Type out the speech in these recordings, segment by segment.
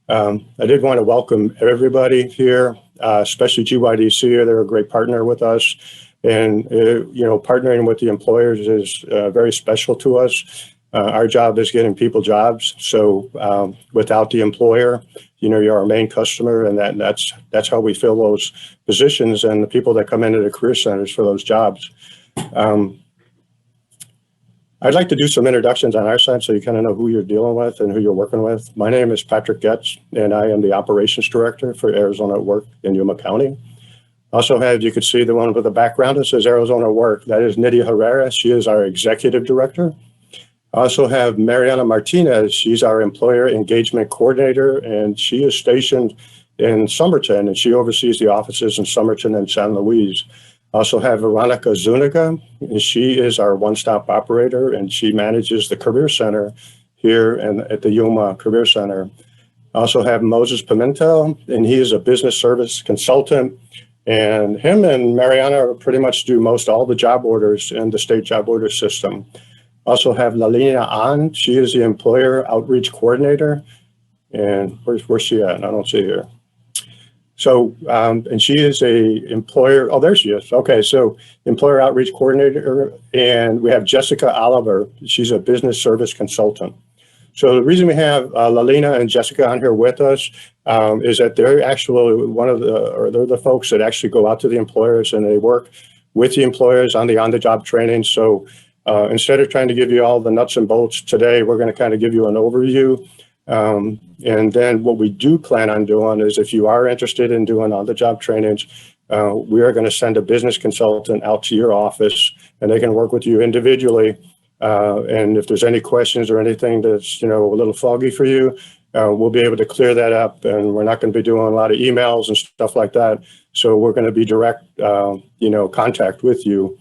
I did want to welcome everybody here, especially GYDC. They're a great partner with us. And, partnering with the employers is very special to us. Our job is getting people jobs. So without the employer, you're our main customer, and that's how we fill those positions and the people that come into the career centers for those jobs. I'd like to do some introductions on our side so you kind of know who you're dealing with and who you're working with. My name is Patrick Getz, and I am the Operations Director for Arizona at Work in Yuma County. Also have, you could see the one with the background that says Arizona at Work. That is Nydia Herrera. She is our Executive Director. I also have Mariana Martinez. She's our Employer Engagement Coordinator, and she is stationed in Somerton, and she oversees the offices in Somerton and San Luis. I also have Veronica Zuniga, and she is our one-stop operator, and she manages the Career Center here at the Yuma Career Center. I also have Moses Pimentel, and he is a business service consultant, and him and Mariana pretty much do most all the job orders in the state job order system. Also have Lalina An. She is the Employer Outreach Coordinator, and where's she at? I don't see her. So, and she is a employer, oh, there she is. Okay, so Employer Outreach Coordinator, and we have Jessica Oliver. She's a business service consultant. So the reason we have Lalina and Jessica on here with us is that they're actually they're the folks that actually go out to the employers and they work with the employers on the job training. So instead of trying to give you all the nuts and bolts today, we're going to kind of give you an overview. And then what we do plan on doing is if you are interested in doing on-the-job trainings, we are going to send a business consultant out to your office and they can work with you individually. And if there's any questions or anything that's, a little foggy for you, we'll be able to clear that up, and we're not going to be doing a lot of emails and stuff like that. So we're going to be direct, contact with you.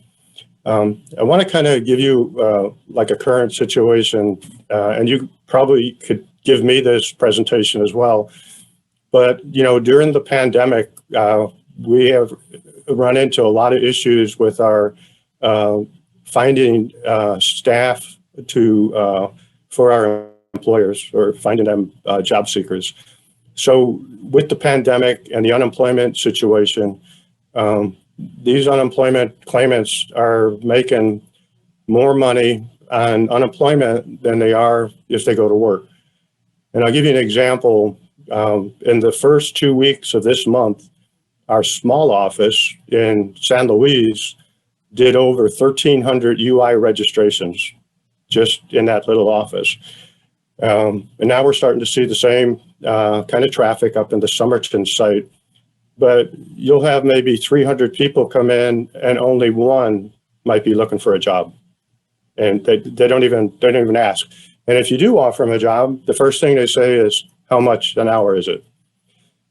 I want to kind of give you like a current situation, and you probably could give me this presentation as well. But, during the pandemic, we have run into a lot of issues with our finding staff for our employers, or finding them job seekers. So with the pandemic and the unemployment situation, these unemployment claimants are making more money on unemployment than they are if they go to work. And I'll give you an example. In the first 2 weeks of this month, our small office in San Luis did over 1,300 UI registrations just in that little office. And now we're starting to see the same kind of traffic up in the Somerton site. But you'll have maybe 300 people come in and only one might be looking for a job. And they don't even ask. And if you do offer them a job, the first thing they say is, how much an hour is it?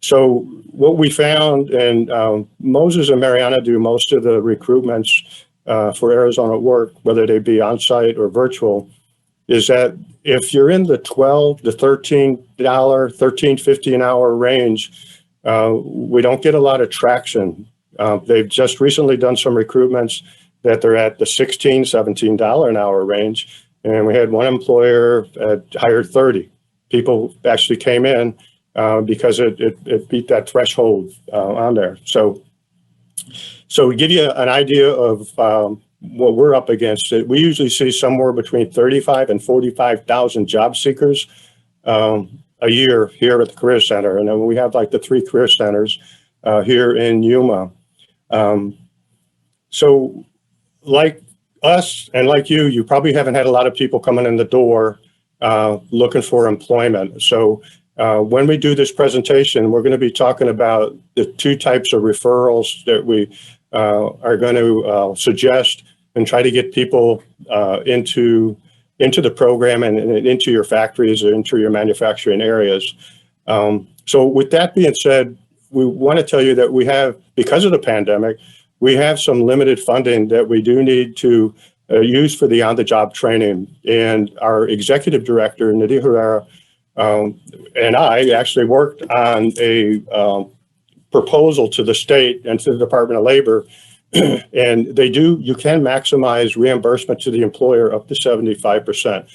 So what we found, and Moses and Mariana do most of the recruitments for Arizona at Work, whether they be on-site or virtual, is that if you're in the $12 to $13.50 an hour range, we don't get a lot of traction. They've just recently done some recruitments that they're at the $16, $17 an hour range. And we had one employer hired 30. People actually came in because it beat that threshold on there. So to give you an idea of what we're up against, we usually see somewhere between 35 and 45,000 job seekers a year here at the Career Center. And then we have like the 3 career centers here in Yuma. So like us and like you probably haven't had a lot of people coming in the door looking for employment. So when we do this presentation, we're going to be talking about the 2 types of referrals that we are going to suggest and try to get people into the program and into your factories or into your manufacturing areas. So with that being said, we want to tell you that we have, because of the pandemic, we have some limited funding that we do need to use for the on-the-job training. And our executive director, Nydia Herrera, and I actually worked on a proposal to the state and to the Department of Labor. And you can maximize reimbursement to the employer up to 75%.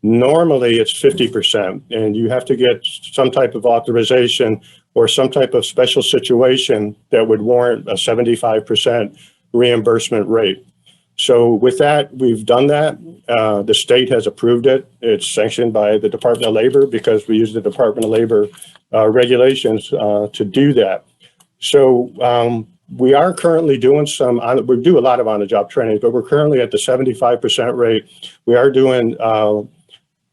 Normally it's 50%, and you have to get some type of authorization or some type of special situation that would warrant a 75% reimbursement rate. So with that, we've done that. The state has approved it. It's sanctioned by the Department of Labor because we use the Department of Labor regulations to do that. So we are currently doing we do a lot of on-the-job training, but we're currently at the 75% rate. We are doing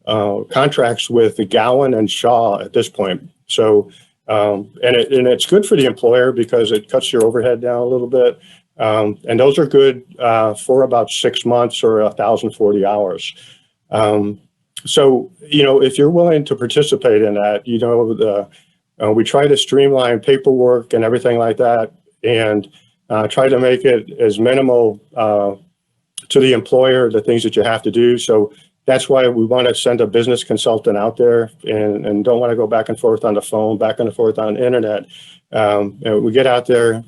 contracts with the Gowan and Shaw at this point. So, and it's good for the employer because it cuts your overhead down a little bit. And those are good for about 6 months or 1,040 hours. So, if you're willing to participate in that, we try to streamline paperwork and everything like that, and try to make it as minimal to the employer, the things that you have to do. So that's why we want to send a business consultant out there and don't want to go back and forth on the phone, back and forth on the internet. We get out there,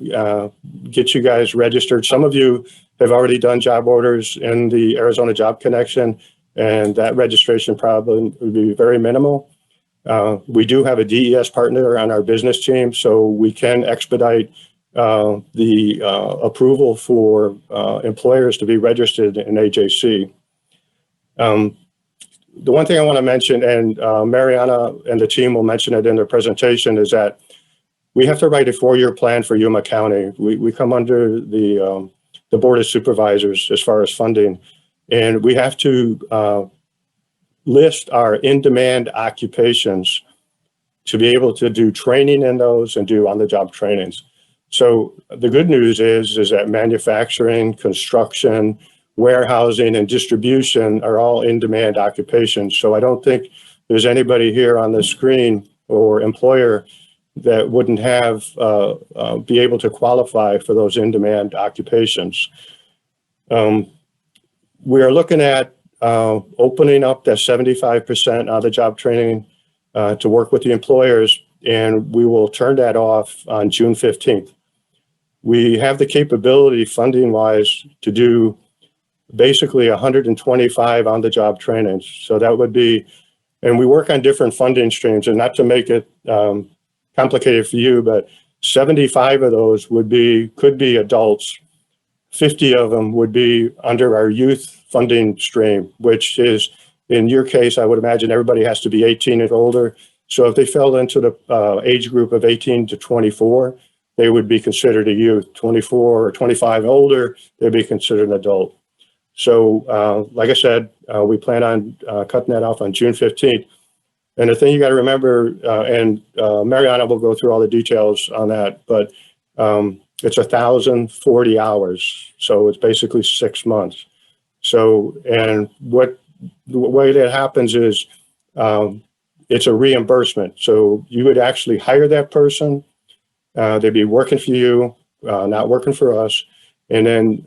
get you guys registered. Some of you have already done job orders in the Arizona Job Connection, and that registration probably would be very minimal. We do have a DES partner on our business team, so we can expedite the approval for employers to be registered in AJC. The one thing I want to mention, and Mariana and the team will mention it in their presentation, is that we have to write a 4-year plan for Yuma County. We come under the Board of Supervisors as far as funding, and we have to list our in-demand occupations to be able to do training in those and do on-the-job trainings. So the good news is that manufacturing, construction, warehousing, and distribution are all in-demand occupations. So I don't think there's anybody here on the screen or employer that wouldn't be able to qualify for those in-demand occupations. We are looking at opening up that 75% on-the-job training to work with the employers, and we will turn that off on June 15th. We have the capability funding-wise to do basically 125 on-the-job trainings. So that would be, and we work on different funding streams, and not to make it complicated for you, but 75 of those could be adults. 50 of them would be under our youth funding stream, which is, in your case, I would imagine everybody has to be 18 and older. So if they fell into the age group of 18 to 24, they would be considered a youth. 24 or 25 older, they'd be considered an adult. So like I said, we plan on cutting that off on June 15th. And the thing you got to remember, and Mariana will go through all the details on that, but it's 1,040 hours. So it's basically 6 months. So, and the way that happens is it's a reimbursement. So you would actually hire that person. They'd be working for you, not working for us. And then,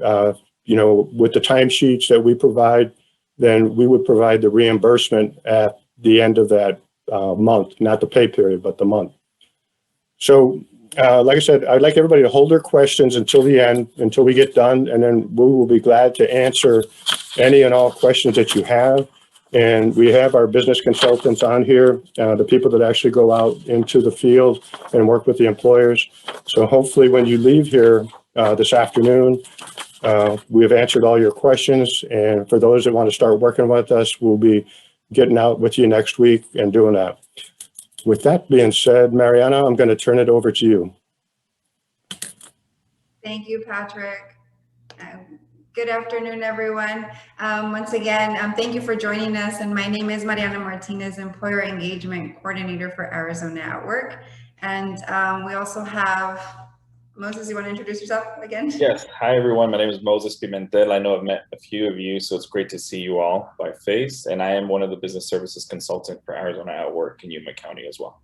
with the timesheets that we provide, then we would provide the reimbursement at the end of that month, not the pay period, but the month. So, like I said, I'd like everybody to hold their questions until the end, until we get done, and then we will be glad to answer any and all questions that you have. And we have our business consultants on here, the people that actually go out into the field and work with the employers. So hopefully when you leave here this afternoon, we have answered all your questions. And for those that want to start working with us, we'll be getting out with you next week and doing that. With that being said, Mariana, I'm going to turn it over to you. Thank you, Patrick. Good afternoon, everyone. Once again, thank you for joining us. And my name is Mariana Martinez, Employer Engagement Coordinator for Arizona at Work. And we also have Moses. You want to introduce yourself again? Yes. Hi, everyone. My name is Moses Pimentel. I know I've met a few of you, so it's great to see you all by face. And I am one of the business services consultant for Arizona at Work in Yuma County as well.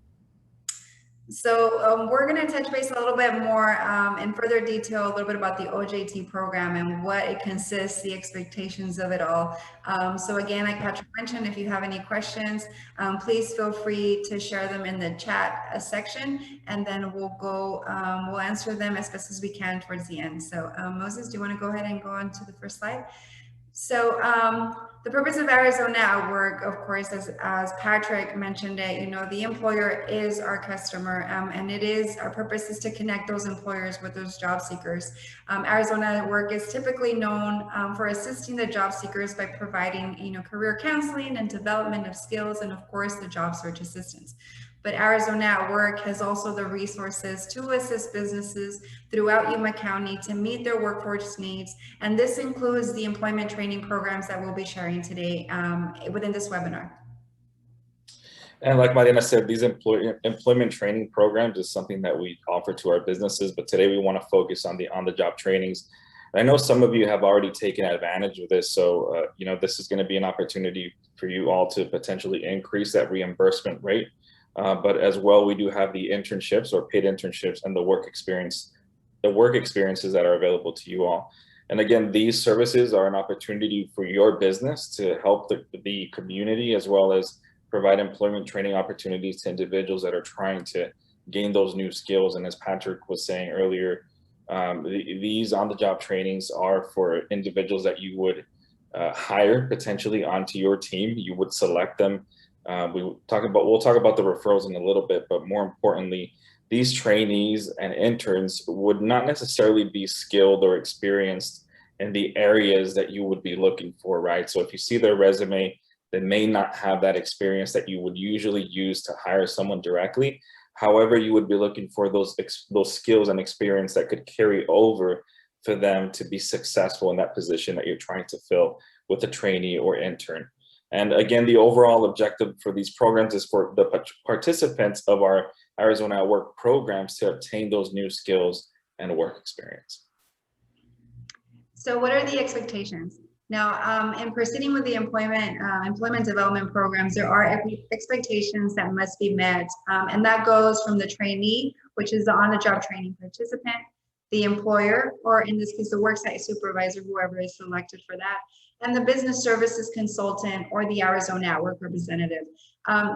So we're going to touch base a little bit more in further detail, a little bit about the OJT program and what it consists, the expectations of it all. So again, like Patrick mentioned, if you have any questions, please feel free to share them in the chat section, and then we'll answer them as best as we can towards the end. So Moses, do you want to go ahead and go on to the first slide? So the purpose of Arizona at Work, of course, as Patrick mentioned it, the employer is our customer, and our purpose is to connect those employers with those job seekers. Arizona at Work is typically known for assisting the job seekers by providing, career counseling and development of skills, and of course, the job search assistance. But Arizona at Work has also the resources to assist businesses throughout Yuma County to meet their workforce needs. And this includes the employment training programs that we'll be sharing today within this webinar. And like Mariana said, these employment training programs is something that we offer to our businesses, but today we want to focus on the on-the-job trainings. And I know some of you have already taken advantage of this, so this is going to be an opportunity for you all to potentially increase that reimbursement rate. But as well, we do have the internships or paid internships and the work experiences that are available to you all. And again, these services are an opportunity for your business to help the community, as well as provide employment training opportunities to individuals that are trying to gain those new skills. And as Patrick was saying earlier, these on-the-job trainings are for individuals that you would hire potentially onto your team. You would select them. We'll talk about the referrals in a little bit, but more importantly, these trainees and interns would not necessarily be skilled or experienced in the areas that you would be looking for, right? So if you see their resume, they may not have that experience that you would usually use to hire someone directly. However, you would be looking for those skills and experience that could carry over for them to be successful in that position that you're trying to fill with a trainee or intern. And again, the overall objective for these programs is for the participants of our Arizona at Work programs to obtain those new skills and work experience. So what are the expectations? Now, in proceeding with the employment development programs, there are expectations that must be met. And that goes from the trainee, which is the on-the-job training participant, the employer, or in this case, the worksite supervisor, whoever is selected for that, and the business services consultant or the Arizona at Work representative.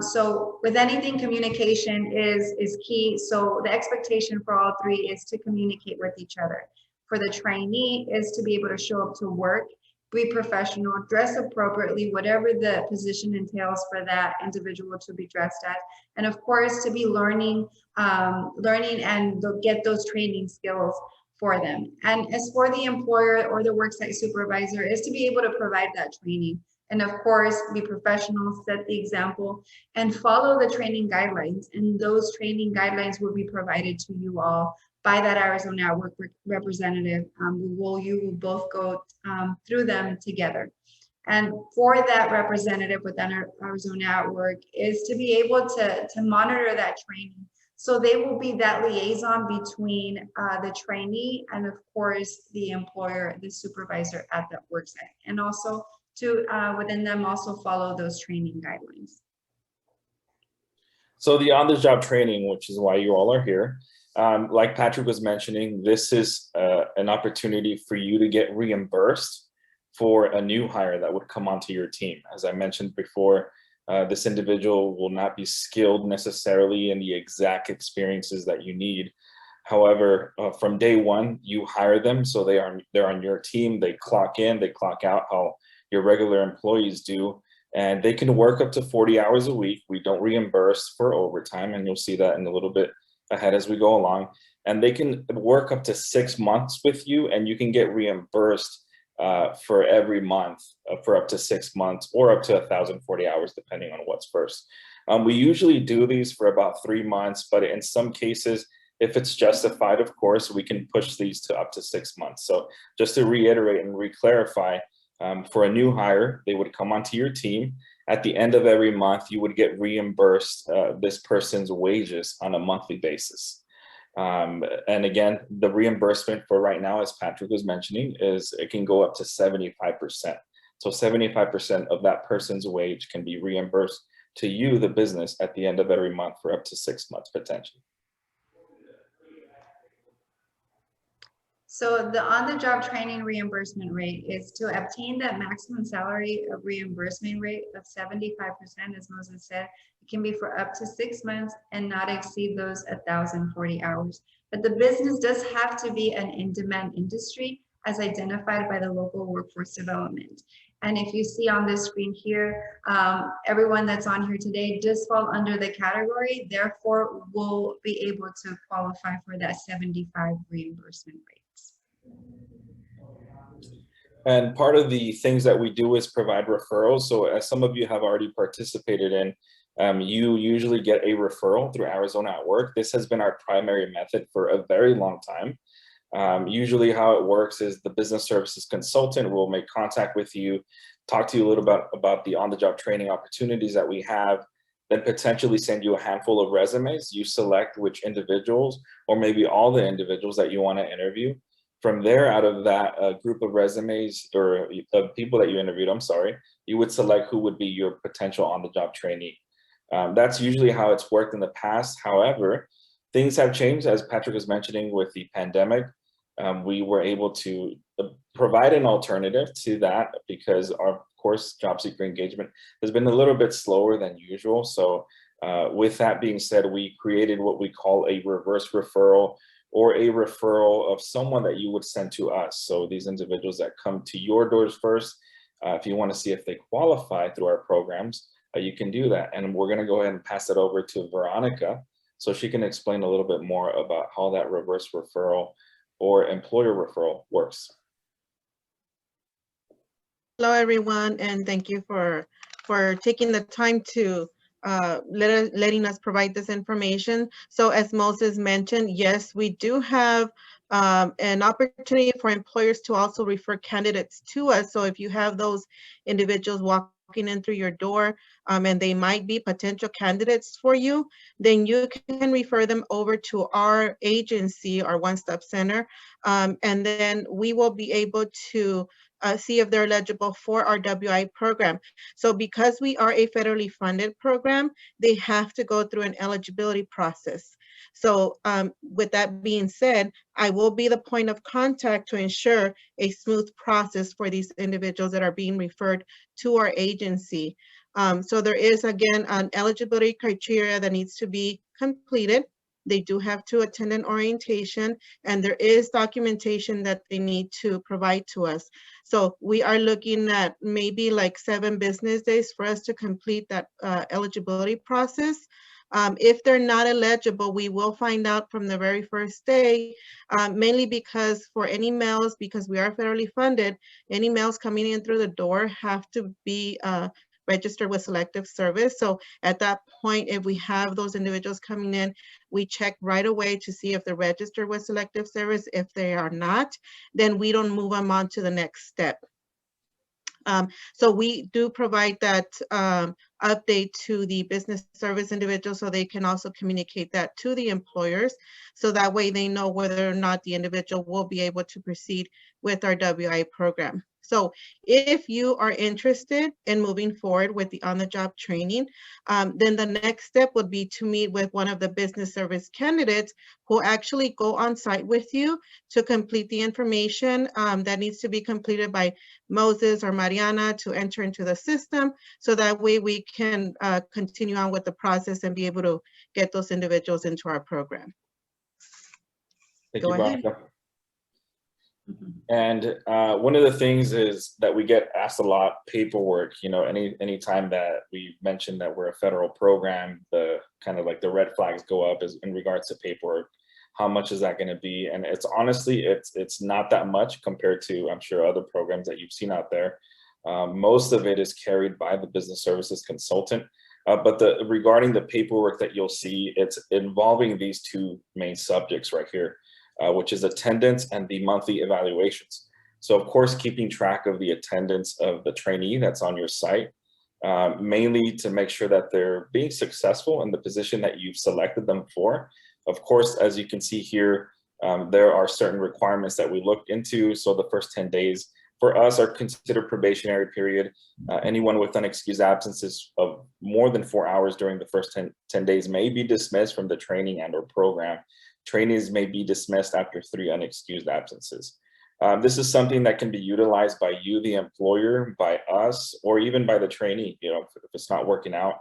So with anything, communication is key. So the expectation for all three is to communicate with each other. For the trainee is to be able to show up to work, be professional, dress appropriately, whatever the position entails for that individual to be dressed at. And of course, to be learning and get those training skills for them. And as for the employer or the worksite supervisor is to be able to provide that training. And of course, be professional, set the example, and follow the training guidelines. And those training guidelines will be provided to you all by that Arizona at Work representative. You will both go through them together. And for that representative within Arizona at Work is to be able to monitor that training. So they will be that liaison between the trainee and of course the employer, the supervisor at that work site, and also to within them also follow those training guidelines. So the on-the-job training, which is why you all are here, like Patrick was mentioning, this is an opportunity for you to get reimbursed for a new hire that would come onto your team. As I mentioned before, this individual will not be skilled necessarily in the exact experiences that you need. However, from day one, you hire them, so they're on your team. They clock in, they clock out how your regular employees do, and they can work up to 40 hours a week. We don't reimburse for overtime, and you'll see that in a little bit ahead as we go along. And they can work up to 6 months with you, and you can get reimbursed for every month for up to 6 months or up to 1,040 hours, depending on what's first. We usually do these for about 3 months, but in some cases, if it's justified, of course, we can push these to up to 6 months. So just to reiterate and re-clarify, for a new hire, they would come onto your team. At the end of every month, you would get reimbursed this person's wages on a monthly basis. And again, the reimbursement for right now, as Patrick was mentioning, is it can go up to 75%. So 75% of that person's wage can be reimbursed to you, the business, at the end of every month for up to 6 months potentially. So the on-the-job training reimbursement rate is to obtain that maximum salary of reimbursement rate of 75%, as Moses said. It can be for up to 6 months and not exceed those 1,040 hours. But the business does have to be an in-demand industry, as identified by the local workforce development. And if you see on this screen here, everyone that's on here today does fall under the category, therefore will be able to qualify for that 75 reimbursement rates. And part of the things that we do is provide referrals. So as some of you have already participated in, you usually get a referral through Arizona at Work. This has been our primary method for a very long time. Usually how it works is the business services consultant will make contact with you, talk to you a little bit about the on-the-job training opportunities that we have, then potentially send you a handful of resumes. You select which individuals or maybe all the individuals that you want to interview. From there, out of that group of resumes or people that you interviewed, you would select who would be your potential on-the-job trainee. That's usually how it's worked in the past. However, things have changed, as Patrick was mentioning, with the pandemic. We were able to provide an alternative to that because of course, job seeker engagement has been a little bit slower than usual. So with that being said, we created what we call a reverse referral, or a referral of someone that you would send to us. So these individuals that come to your doors first, if you want to see if they qualify through our programs, you can do that. And we're going to go ahead and pass it over to Veronica so she can explain a little bit more about how that reverse referral or employer referral works. Hello, everyone, and thank you for taking the time to letting us provide this information. So as Moses mentioned, yes, we do have an opportunity for employers to also refer candidates to us. So if you have those individuals walking in through your door and they might be potential candidates for you, then you can refer them over to our agency, our one-stop center, and then we will be able to see if they're eligible for our WI program. So because we are a federally funded program, they have to go through an eligibility process. So with that being said, I will be the point of contact to ensure a smooth process for these individuals that are being referred to our agency. So there is, again, an eligibility criteria that needs to be completed. They do have to attend an orientation, and there is documentation that they need to provide to us. So we are looking at maybe like 7 business days for us to complete that eligibility process. If they're not eligible, we will find out from the very first day, mainly because for any males, because we are federally funded, any males coming in through the door have to be registered with Selective Service. So at that point, if we have those individuals coming in, we check right away to see if they're registered with Selective Service. If they are not, then we don't move them on to the next step. So we do provide that update to the business service individuals so they can also communicate that to the employers. So that way they know whether or not the individual will be able to proceed with our WI program. So if you are interested in moving forward with the on-the-job training, then the next step would be to meet with one of the business service candidates who actually go on site with you to complete the information that needs to be completed by Moses or Mariana to enter into the system. So that way we can continue on with the process and be able to get those individuals into our program. Thank Go you, ahead. Veronica. And one of the things is that we get asked a lot, paperwork, you know, anytime that we mention that we're a federal program, the kind of like the red flags go up is in regards to paperwork. How much is that going to be? And it's honestly, it's not that much compared to, I'm sure, other programs that you've seen out there. Most of it is carried by the business services consultant. But regarding the paperwork that you'll see, it's involving these 2 main subjects right here. Which is attendance and the monthly evaluations. So of course, keeping track of the attendance of the trainee that's on your site, mainly to make sure that they're being successful in the position that you've selected them for. Of course, as you can see here, there are certain requirements that we look into. So the first 10 days for us are considered probationary period. Anyone with unexcused absences of more than 4 hours during the first 10 days may be dismissed from the training and or program. Trainees may be dismissed after 3 unexcused absences. This is something that can be utilized by you, the employer, by us, or even by the trainee. You know, if it's not working out,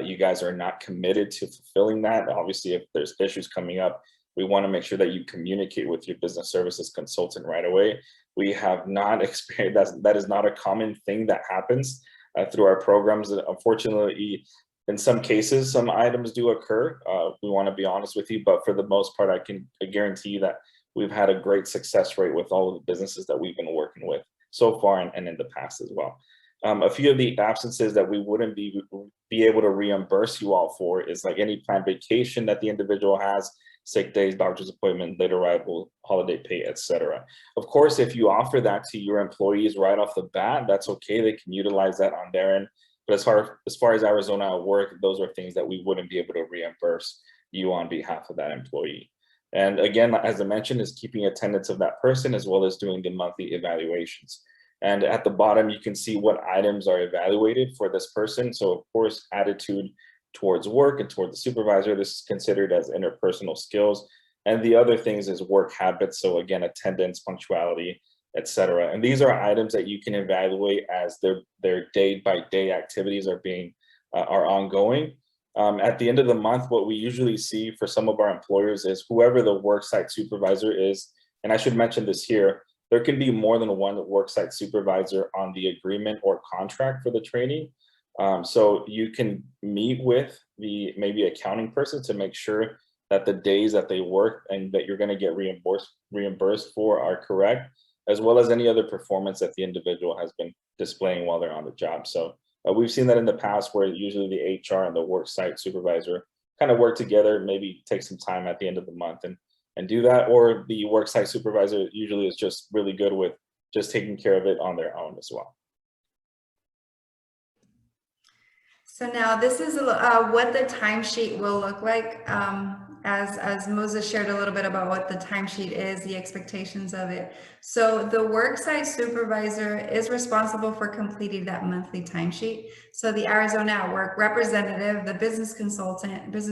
you guys are not committed to fulfilling that. Obviously, if there's issues coming up, we want to make sure that you communicate with your business services consultant right away We have not experienced that is not a common thing that happens through our programs. Unfortunately, in some cases, some items do occur. We want to be honest with you, but for the most part, I can guarantee you that we've had a great success rate with all of the businesses that we've been working with so far and in the past as well. A few of the absences that we wouldn't be able to reimburse you all for is like any planned vacation that the individual has, sick days, doctor's appointment, late arrival, holiday pay, etc. Of course, if you offer that to your employees right off the bat, that's okay. They can utilize that on their end. But as far as Arizona at Work, those are things that we wouldn't be able to reimburse you on behalf of that employee. And again, as I mentioned, is keeping attendance of that person as well as doing the monthly evaluations. And at the bottom, you can see what items are evaluated for this person. So of course, attitude towards work and toward the supervisor, this is considered as interpersonal skills. And the other things is work habits. So again, attendance, punctuality, etc. And these are items that you can evaluate as their day-by-day activities are ongoing. At the end of the month, what we usually see for some of our employers is whoever the worksite supervisor is, and I should mention this here, there can be more than one worksite supervisor on the agreement or contract for the training. So you can meet with the maybe accounting person to make sure that the days that they work and that you're going to get reimbursed for are correct, as well as any other performance that the individual has been displaying while they're on the job. So we've seen that in the past where usually the HR and the worksite supervisor kind of work together, maybe take some time at the end of the month and do that, or the worksite supervisor usually is just really good with just taking care of it on their own as well. So now this is what the timesheet will look like. As Moses shared a little bit about what the timesheet is, the expectations of it. So the worksite supervisor is responsible for completing that monthly timesheet. So the Arizona at Work representative, the business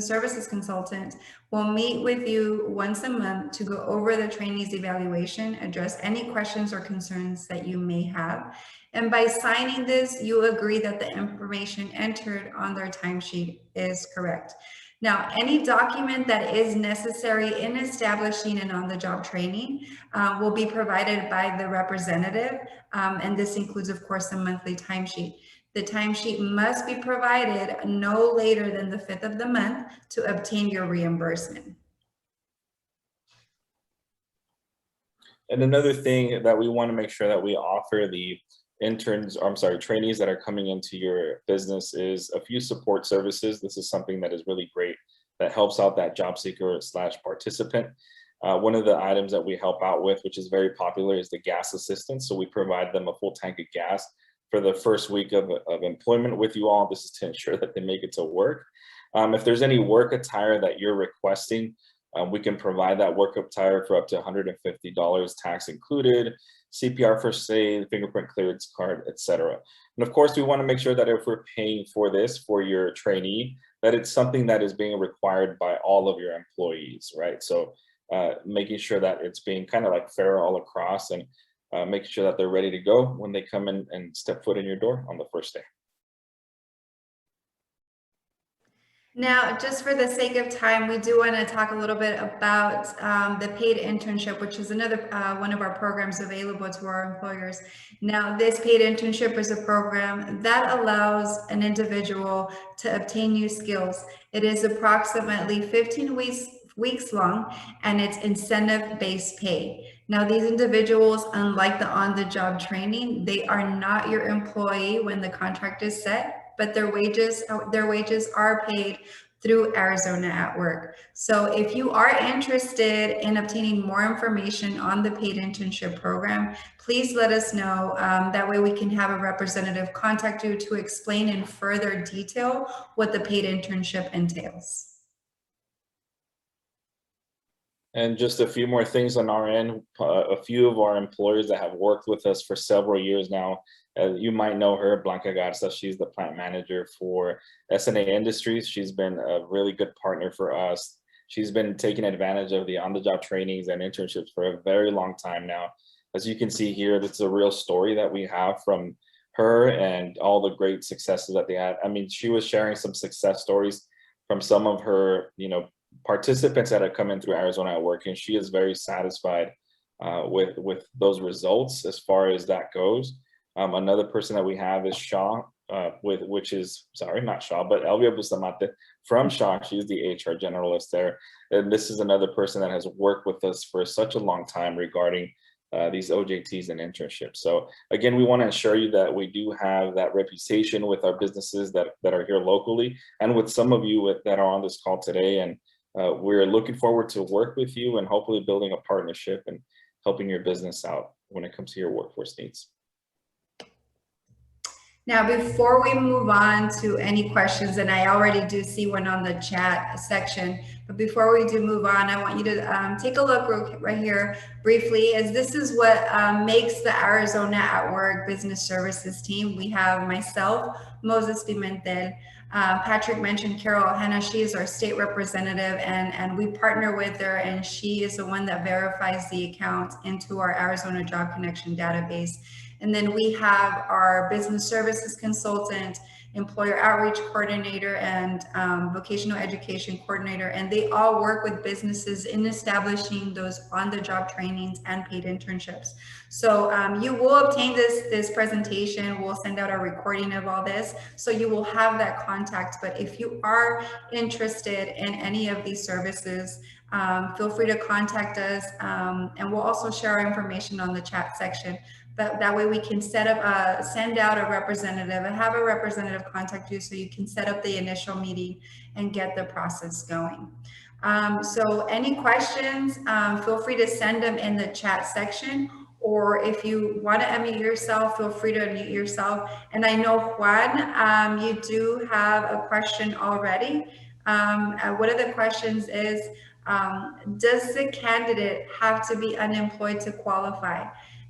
services consultant, will meet with you once a month to go over the trainee's evaluation, address any questions or concerns that you may have. And by signing this, you agree that the information entered on their timesheet is correct. Now, any document that is necessary in establishing an on-the-job training will be provided by the representative, and this includes, of course, a monthly timesheet. The timesheet must be provided no later than the 5th of the month to obtain your reimbursement. And another thing that we want to make sure that we offer the trainees that are coming into your business is a few support services. This is something that is really great that helps out that job seeker / participant. One of the items that we help out with, which is very popular, is the gas assistance. So we provide them a full tank of gas for the first week of employment with you all. This is to ensure that they make it to work. If there's any work attire that you're requesting, we can provide that work attire for up to $150, tax included, CPR first aid, fingerprint clearance card, etc. And of course, we want to make sure that if we're paying for this for your trainee, that it's something that is being required by all of your employees, right? So making sure that it's being kind of like fair all across and making sure that they're ready to go when they come in and step foot in your door on the first day. Now, just for the sake of time, we do want to talk a little bit about the paid internship, which is another one of our programs available to our employers. Now, this paid internship is a program that allows an individual to obtain new skills. It is approximately 15 weeks long, and it's incentive-based pay. Now, these individuals, unlike the on-the-job training, they are not your employee when the contract is set, but their wages are paid through Arizona at Work. So if you are interested in obtaining more information on the paid internship program, please let us know. That way we can have a representative contact you to explain in further detail what the paid internship entails. And just a few more things on our end. A few of our employers that have worked with us for several years now, you might know her, Blanca Garza. She's the plant manager for SNA Industries. She's been a really good partner for us. She's been taking advantage of the on-the-job trainings and internships for a very long time now. As you can see here, this is a real story that we have from her and all the great successes that they had. I mean, she was sharing some success stories from some of her, participants that have come in through Arizona at Work, and she is very satisfied with those results as far as that goes. Another person that we have is Shaw, which is, sorry, not Shaw, but Elvia Bustamante from Shaw. She's the HR generalist there. And this is another person that has worked with us for such a long time regarding these OJTs and internships. So again, we want to assure you that we do have that reputation with our businesses that are here locally, and with some of you that are on this call today. And we're looking forward to work with you and hopefully building a partnership and helping your business out when it comes to your workforce needs. Now, before we move on to any questions, and I already do see one on the chat section, but before we do move on, I want you to take a look right here briefly, as this is what makes the Arizona at Work Business Services team. We have myself, Moses Pimentel, Patrick mentioned Carol Hanna. She is our state representative, and we partner with her, and she is the one that verifies the account into our Arizona Job Connection database. And then we have our business services consultant, employer outreach coordinator, and vocational education coordinator. And they all work with businesses in establishing those on-the-job trainings and paid internships. So you will obtain this presentation. We'll send out a recording of all this, so you will have that contact. But if you are interested in any of these services, feel free to contact us, and we'll also share our information on the chat section. That way we can send out a representative and have a representative contact you, so you can set up the initial meeting and get the process going. So any questions, feel free to send them in the chat section, or if you want to unmute yourself, feel free to unmute yourself. And I know, Juan, you do have a question already. One of the questions is, does the candidate have to be unemployed to qualify?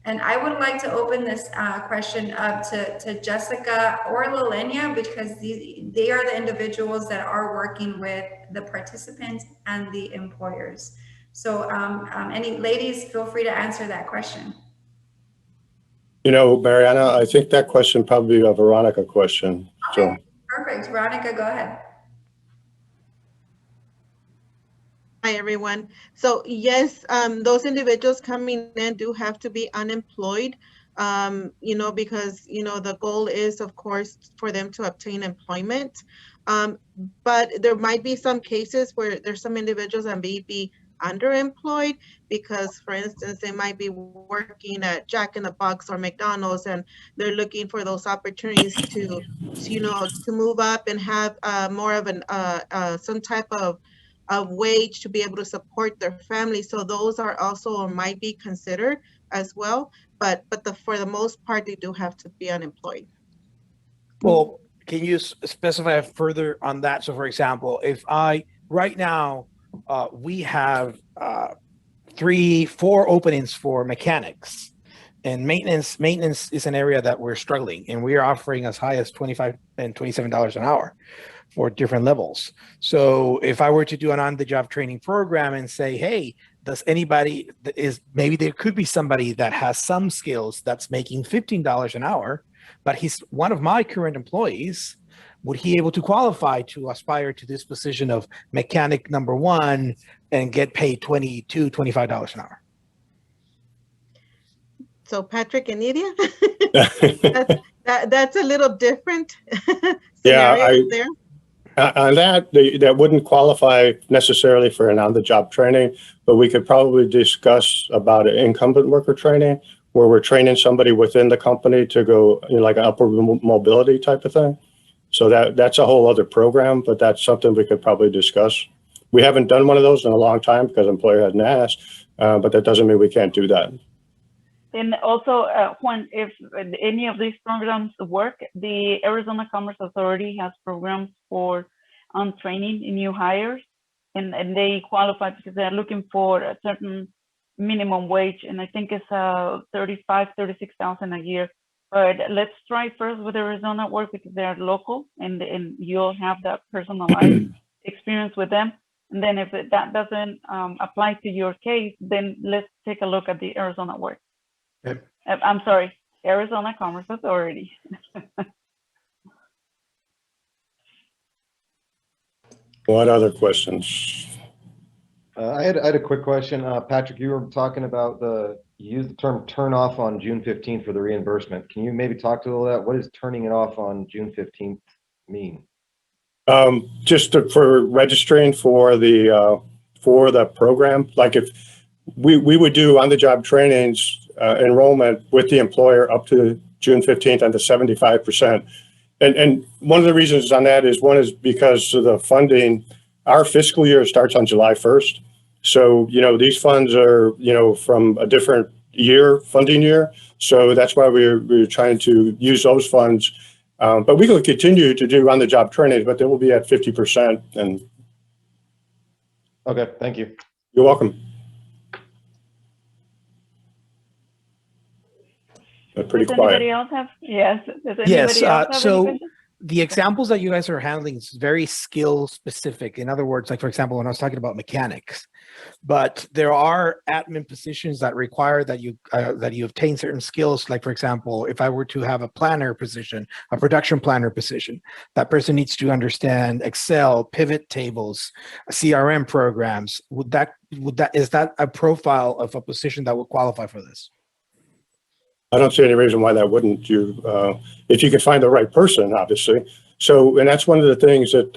And I would like to open this question up to Jessica or Lilenia, because they are the individuals that are working with the participants and the employers. So any ladies, feel free to answer that question. You know, Mariana, I think that question probably a Veronica question. Okay, So perfect. Veronica, go ahead. Hi, everyone. So yes, those individuals coming in do have to be unemployed, because, the goal is, of course, for them to obtain employment. But there might be some cases where there's some individuals that may be underemployed because, for instance, they might be working at Jack in the Box or McDonald's, and they're looking for those opportunities to move up and have more of some type of wage to be able to support their family. So those are also, or might be considered as well, but for the most part, they do have to be unemployed. Well, can you specify further on that? So for example, if right now, we have 3-4 openings for mechanics, and maintenance is an area that we're struggling, and we are offering as high as $25 and $27 an hour for different levels. So if I were to do an on-the-job training program and say, hey, maybe there could be somebody that has some skills that's making $15 an hour, but he's one of my current employees, would he able to qualify to aspire to this position of mechanic number 1 and get paid $22, $25 an hour? So Patrick and Nydia, that's a little different scenario there. On that wouldn't qualify necessarily for an on-the-job training, but we could probably discuss about an incumbent worker training, where we're training somebody within the company to go, like an upward mobility type of thing. So that's a whole other program, but that's something we could probably discuss. We haven't done one of those in a long time because the employer hadn't asked, but that doesn't mean we can't do that. And also, Juan, if any of these programs work, the Arizona Commerce Authority has programs for training in new hires, and they qualify because they're looking for a certain minimum wage, and I think it's $36,000 a year. But let's try first with Arizona Work because they're local, and you'll have that personalized experience with them. And then if that doesn't apply to your case, then let's take a look at the Arizona Work. I'm sorry, Arizona Commerce Authority. What other questions? I had a quick question. Patrick, you were talking about you used the term turn off on June 15th for the reimbursement. Can you maybe talk to that? What does turning it off on June 15th mean? For registering for the program, like if we would do on-the-job trainings enrollment with the employer up to June 15th and to 75%. And one of the reasons on that is because of the funding. Our fiscal year starts on July 1st. So, these funds are, from a different funding year. So that's why we're trying to use those funds. But we can continue to do on-the-job trainings, but they will be at 50%. And okay, thank you. You're welcome. Pretty Does quiet. anybody else have? Yes. Does anybody else have any So questions? the examples that you guys are handling is very skill specific. In other words, like for example, when I was talking about mechanics, but there are admin positions that require that you obtain certain skills. Like for example, if I were to have a planner position, a production planner position, that person needs to understand Excel, pivot tables, CRM programs. Is that a profile of a position that would qualify for this? I don't see any reason why that wouldn't. If you can find the right person, obviously. So, and that's one of the things that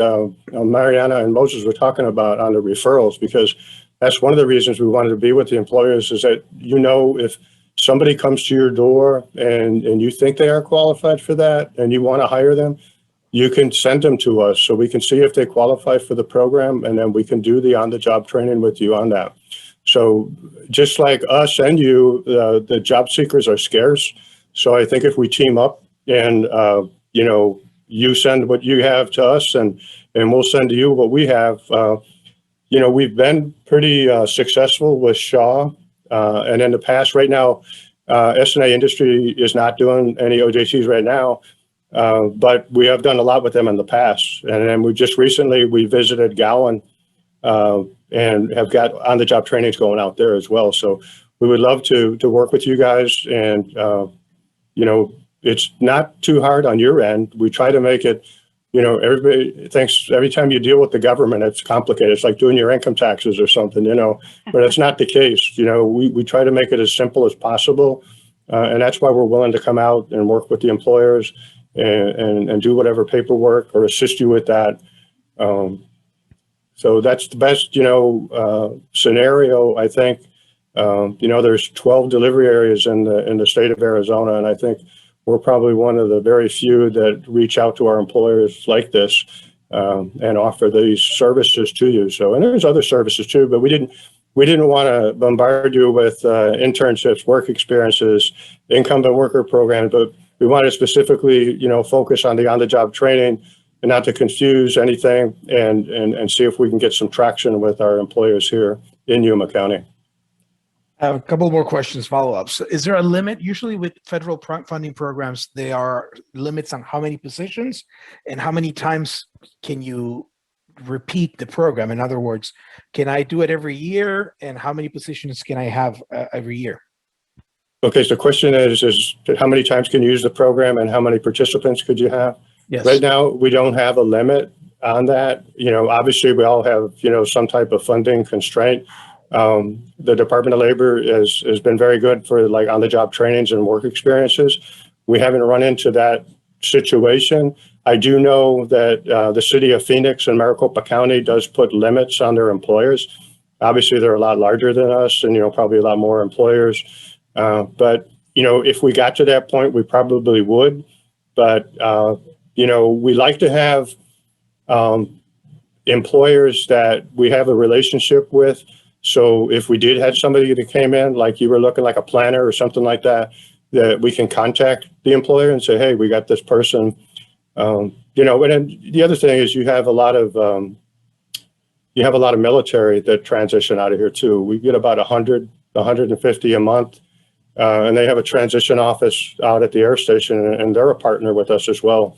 Mariana and Moses were talking about on the referrals, because that's one of the reasons we wanted to be with the employers is that, if somebody comes to your door and you think they are qualified for that and you want to hire them, you can send them to us so we can see if they qualify for the program, and then we can do the on-the-job training with you on that. So just like us and you, the job seekers are scarce. So I think if we team up and, you send what you have to us and we'll send to you what we have, we've been pretty successful with Shaw. And in the past, right now, S&A Industry is not doing any OJTs right now, but we have done a lot with them in the past. And then we visited Gowan, and have got on-the-job trainings going out there as well. So we would love to work with you guys. And, it's not too hard on your end. We try to make it, everybody thinks every time you deal with the government, it's complicated. It's like doing your income taxes or something, but it's not the case. We try to make it as simple as possible. And that's why we're willing to come out and work with the employers and do whatever paperwork or assist you with that. So that's the best, scenario, I think. There's 12 delivery areas in the state of Arizona, and I think we're probably one of the very few that reach out to our employers like this and offer these services to you. So, and there's other services too, but we didn't want to bombard you with internships, work experiences, incumbent worker programs, but we wanted to specifically, focus on the on-the-job training and not to confuse anything and see if we can get some traction with our employers here in Yuma County. I have a couple more questions, follow-ups. Is there a limit? Usually with federal funding programs, there are limits on how many positions and how many times can you repeat the program? In other words, can I do it every year, and how many positions can I have every year? Okay, so the question is how many times can you use the program and how many participants could you have? Yes. Right now, we don't have a limit on that. Obviously we all have, some type of funding constraint. The Department of Labor has been very good for like on-the-job trainings and work experiences. We haven't run into that situation. I do know that the city of Phoenix and Maricopa County does put limits on their employers. Obviously, they're a lot larger than us and, probably a lot more employers. But, if we got to that point, we probably would. But, we like to have employers that we have a relationship with. So if we did have somebody that came in, like you were looking like a planner or something like that, that we can contact the employer and say, hey, we got this person. And then the other thing is you have a lot of military that transition out of here too. We get about 100, 150 a month. And they have a transition office out at the air station, and they're a partner with us as well.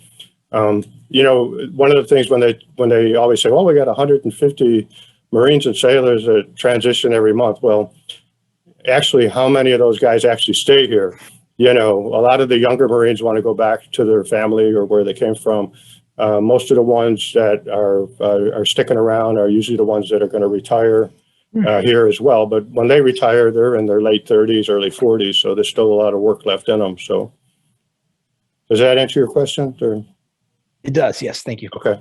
One of the things when they always say, well, we got 150 Marines and sailors that transition every month. Well, actually, how many of those guys actually stay here? A lot of the younger Marines want to go back to their family or where they came from. Most of the ones that are sticking around are usually the ones that are going to retire here as well. But when they retire, they're in their late 30s, early 40s. So there's still a lot of work left in them. So does that answer your question? Or? It does. Yes. Thank you. Okay.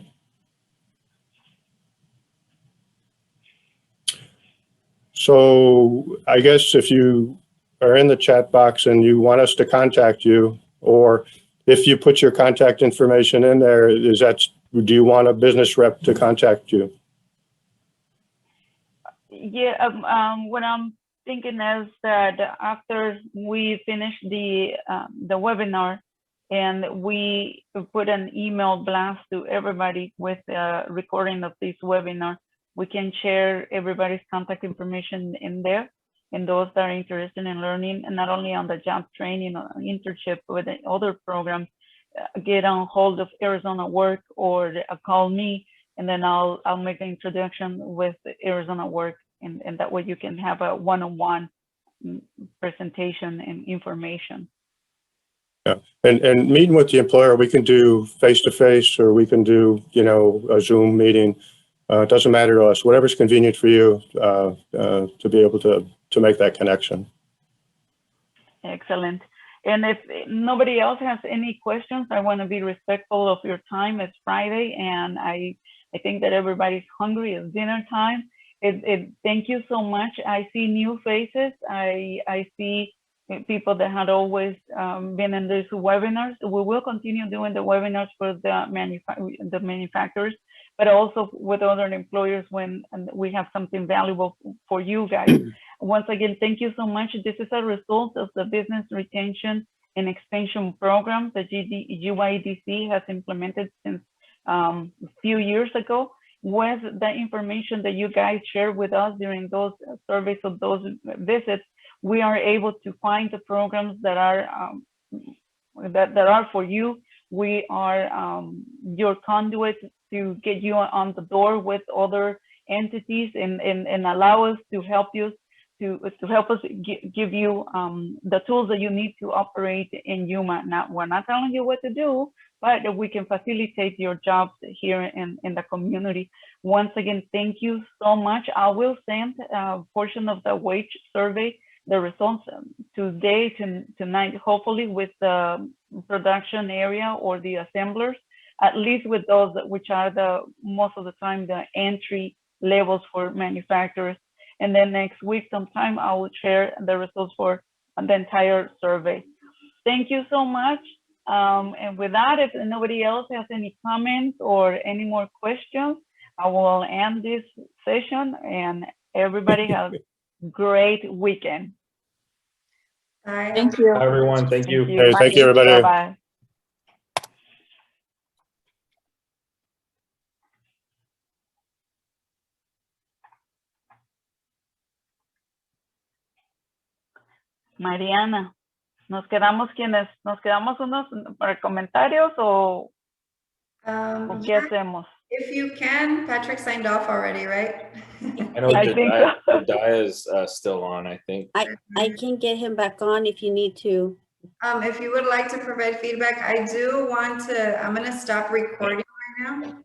So I guess if you are in the chat box and you want us to contact you, or if you put your contact information in there, do you want a business rep to contact you? Yeah, what I'm thinking is that after we finish the webinar and we put an email blast to everybody with a recording of this webinar, we can share everybody's contact information in there, and those that are interested in learning, and not only on the job training or internship with the other programs, get on hold of Arizona Work or call me, and then I'll make an introduction with Arizona Work, and that way you can have a one-on-one presentation and information. Yeah, and meeting with the employer, we can do face-to-face, or we can do, you know, a Zoom meeting. It doesn't matter to us, whatever's convenient for you to be able to make that connection. Excellent. And if nobody else has any questions, I want to be respectful of your time. It's Friday, and I think that everybody's hungry. It's dinner time. Thank you so much. I see new faces. I see people that had always been in these webinars. We will continue doing the webinars for the manufacturers, but also with other employers when we have something valuable for you guys. Once again, thank you so much. This is a result of the Business Retention and Expansion Program that GYDC has implemented since a few years ago. With the information that you guys share with us during those surveys of those visits, we are able to find the programs that are that are for you. We are your conduit to get you on the door with other entities and allow us to help you to help us give you the tools that you need to operate in Yuma. Now, we're not telling you what to do, but we can facilitate your jobs here in the community. Once again, thank you so much. I will send a portion of the wage survey, the results today, tonight, hopefully with the production area or the assemblers, at least with those which are most of the time the entry levels for manufacturers. And then next week sometime I will share the results for the entire survey. Thank you so much. And with that, if nobody else has any comments or any more questions, I will end this session, and everybody have a great weekend. Bye. Thank you. Bye, everyone. Thank you. Hey, thank you, everybody. Bye-bye. Mariana, ¿nos quedamos unos para comentarios o qué Yeah, hacemos? if you can, Patrick signed off already, right? I know I think so. Dia is still on, I think. I can get him back on if you need to. If you would like to provide feedback, I do want to, I'm going to stop recording right now.